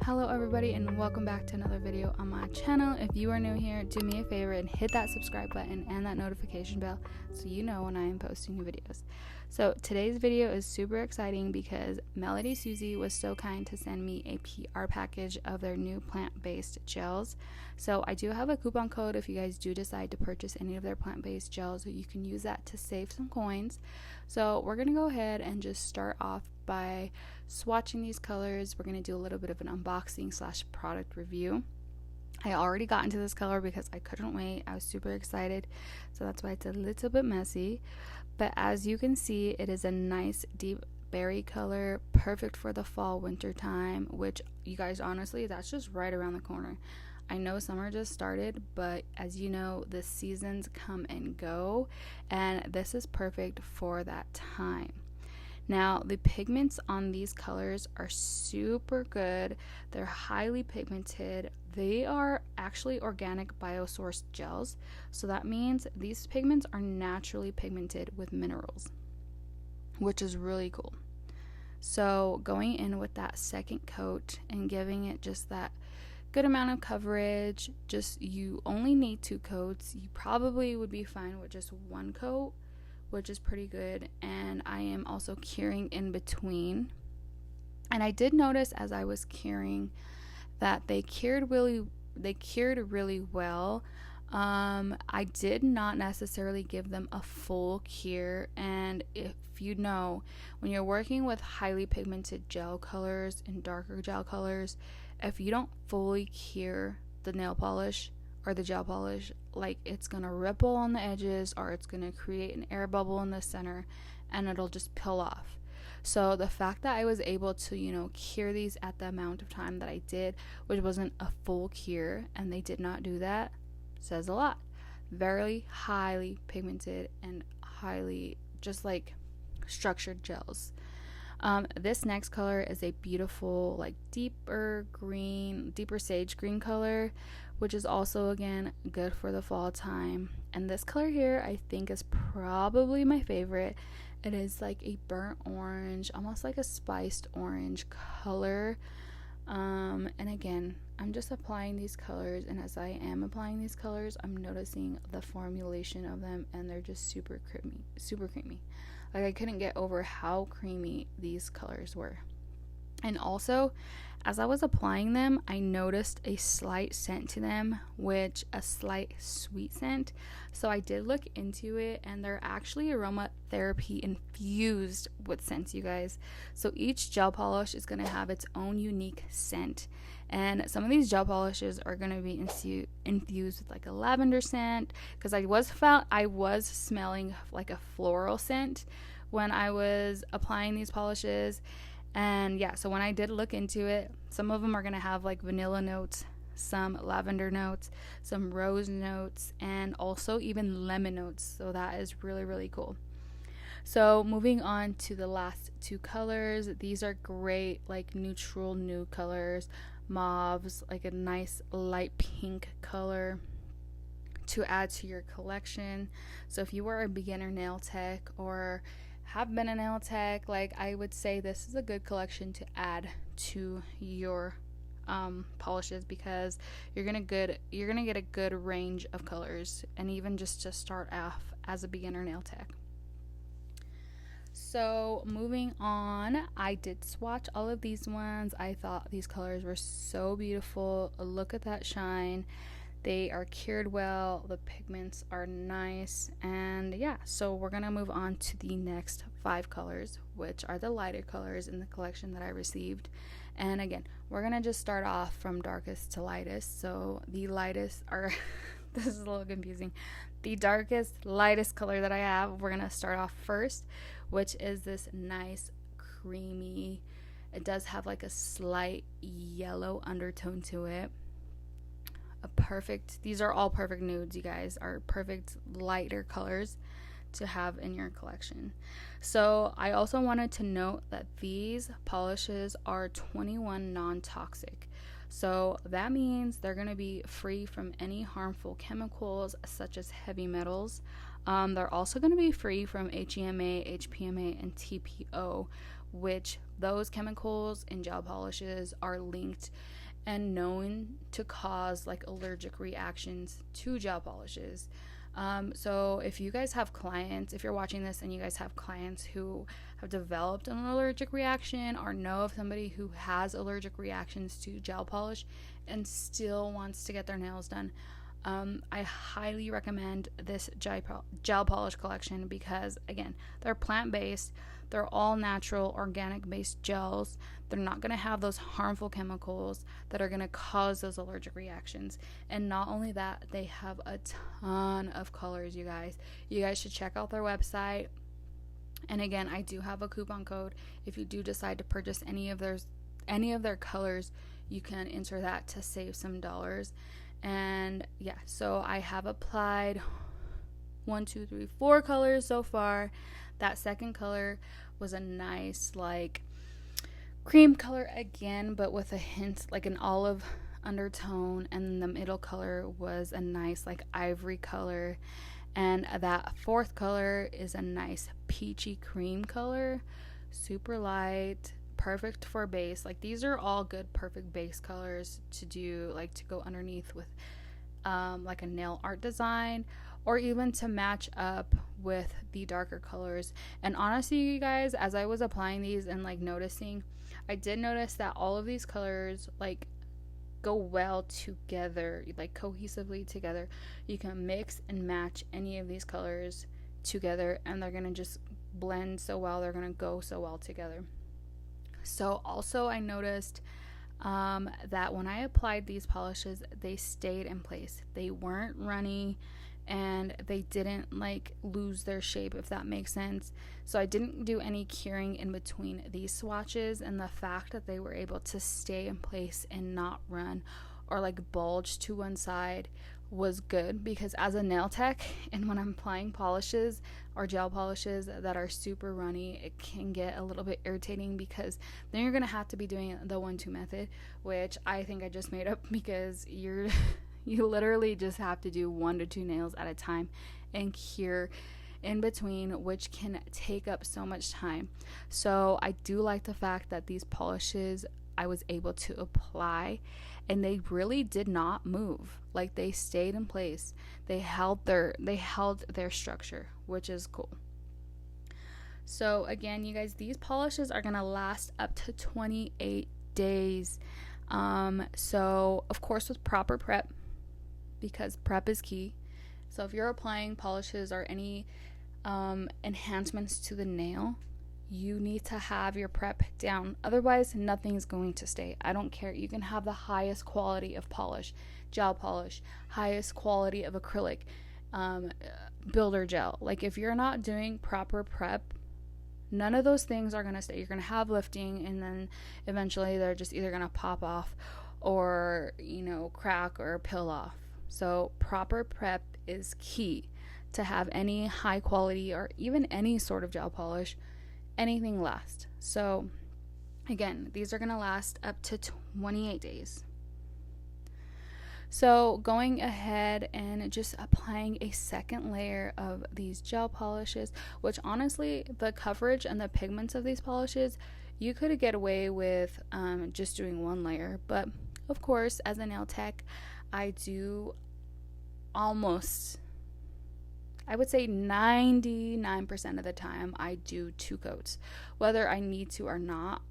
Hello everybody and welcome back to another video on my channel. If you are new here, do me a favor and hit that subscribe button and that notification bell so you know when I am posting new videos. So today's video is super exciting because MelodySusie was so kind to send me a PR package of their new plant-based gels. So I do have a coupon code if you guys do decide to purchase any of their plant-based gels. You can use that to save some coins. So we're gonna go ahead and just start off by swatching these colors. We're going to do a little bit of an unboxing / product review. I already got into this color because I couldn't wait. I was super excited, so that's why it's a little bit messy. But as you can see, it is a nice deep berry color, perfect for the fall winter time, which you guys, honestly, that's just right around the corner. I know summer just started, but as you know, the seasons come and go, and this is perfect for that time. Now, the pigments on these colors are super good. They're highly pigmented. They are actually organic biosourced gels. So that means these pigments are naturally pigmented with minerals, which is really cool. So going in with that second coat and giving it just that good amount of coverage, you only need 2 coats. You probably would be fine with just 1 coat, which is pretty good. And I am also curing in between, and I did notice as I was curing that they cured really well. I did not necessarily give them a full cure, and if you know, when you're working with highly pigmented gel colors and darker gel colors, if you don't fully cure the nail polish or the gel polish, like, it's gonna ripple on the edges, or it's gonna create an air bubble in the center and it'll just peel off. So the fact that I was able to, cure these at the amount of time that I did, which wasn't a full cure, and they did not do that, says a lot. Very highly pigmented and highly just like structured gels. This next color is a beautiful, like, deeper sage green color, which is also, again, good for the fall time. And this color here, I think, is probably my favorite. It is like a burnt orange, almost like a spiced orange color. And again, I'm just applying these colors, and as I am applying these colors, I'm noticing the formulation of them, and they're just super creamy. Like, I couldn't get over how creamy these colors were. And also, as I was applying them, I noticed a slight scent to them, which a slight sweet scent. So I did look into it, and they're actually aromatherapy infused with scents, you guys. So each gel polish is going to have its own unique scent. And some of these gel polishes are going to be infused with like a lavender scent, because I was smelling like a floral scent when I was applying these polishes. And yeah, so when I did look into it, some of them are going to have like vanilla notes, some lavender notes, some rose notes, and also even lemon notes. So that is really, really cool. So moving on to the last 2 colors. These are great, like, neutral nude colors. Mauves, like a nice light pink color to add to your collection. So if you are a beginner nail tech or have been a nail tech, like, I would say this is a good collection to add to your polishes, because you're gonna get a good range of colors, and even just to start off as a beginner nail tech. So moving on, I did swatch all of these ones. I thought these colors were so beautiful. Look at that shine. They are cured well. The pigments are nice. And yeah, so we're going to move on to the next 5 colors, which are the lighter colors in the collection that I received. And again, we're going to just start off from darkest to lightest. So the lightest are, this is a little confusing. The darkest, lightest color that I have, we're going to start off first, which is this nice creamy, it does have like a slight yellow undertone to it. These are all perfect nudes, you guys, are perfect lighter colors to have in your collection. So I also wanted to note that these polishes are 21 non-toxic. So that means they're going to be free from any harmful chemicals such as heavy metals. They're also going to be free from HEMA, HPMA, and TPO, which those chemicals in gel polishes are linked and known to cause like allergic reactions to gel polishes. So if you guys have clients, if you're watching this and you guys have clients who have developed an allergic reaction or know of somebody who has allergic reactions to gel polish and still wants to get their nails done, I highly recommend this gel polish collection because, again, they're plant-based. They're all natural, organic-based gels. They're not going to have those harmful chemicals that are going to cause those allergic reactions. And not only that, they have a ton of colors, you guys. You guys should check out their website. And again, I do have a coupon code. If you do decide to purchase any of their colors, you can enter that to save some dollars. And yeah, so I have applied 4 colors so far. That second color was a nice like cream color again, but with a hint like an olive undertone, and the middle color was a nice like ivory color, and that fourth color is a nice peachy cream color, super light, perfect for base. Like these are all good perfect base colors to do, like to go underneath with like a nail art design, or even to match up with the darker colors. And honestly, you guys, as I was applying these and like noticing, I did notice that all of these colors like go well together, like cohesively together. You can mix and match any of these colors together and they're gonna just blend so well, they're gonna go so well together. So also I noticed that when I applied these polishes, they stayed in place. They weren't runny and they didn't like lose their shape, if that makes sense. So I didn't do any curing in between these swatches, and the fact that they were able to stay in place and not run or like bulge to one side was good, because as a nail tech, and when I'm applying polishes or gel polishes that are super runny, it can get a little bit irritating, because then you're gonna have to be doing the 1-2 method, which I think I just made up, because you literally just have to do 1 to 2 nails at a time and cure in between, which can take up so much time. So I do like the fact that these polishes I was able to apply and they really did not move. Like they stayed in place. They held their structure, which is cool. So again, you guys, these polishes are gonna last up to 28 days. So of course with proper prep, because prep is key. So if you're applying polishes or any enhancements to the nail, you need to have your prep down. Otherwise, nothing's going to stay. I don't care. You can have the highest quality of polish, gel polish, highest quality of acrylic, builder gel. Like if you're not doing proper prep, none of those things are going to stay. You're going to have lifting, and then eventually they're just either going to pop off or, crack or peel off. So proper prep is key to have any high quality or even any sort of gel polish, anything last. So again, these are going to last up to 28 days. So going ahead and just applying a second layer of these gel polishes, which honestly, the coverage and the pigments of these polishes, you could get away with just doing 1 layer. But of course, as a nail tech, I do almost, I would say 99% of the time, I do 2 coats, whether I need to or not.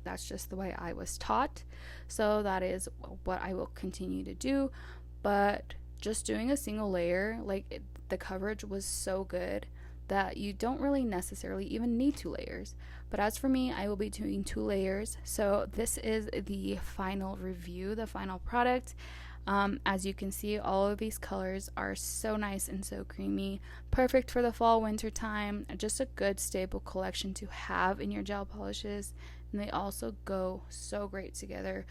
That's just the way I was taught. So that is what I will continue to do. But just doing a single layer, the coverage was so good that you don't really necessarily even need 2 layers. But as for me, I will be doing 2 layers. So this is the final review, the final product. As you can see, all of these colors are so nice and so creamy, perfect for the fall winter time, just a good stable collection to have in your gel polishes. And they also go so great together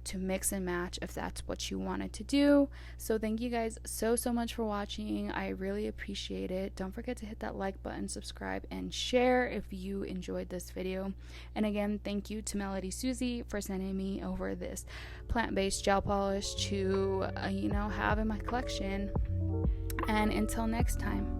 to mix and match if that's what you wanted to do. So thank you guys so much for watching. I really appreciate it. Don't forget to hit that like button, subscribe, and share if you enjoyed this video. And again, thank you to MelodySusie for sending me over this plant-based gel polish to have in my collection. And until next time.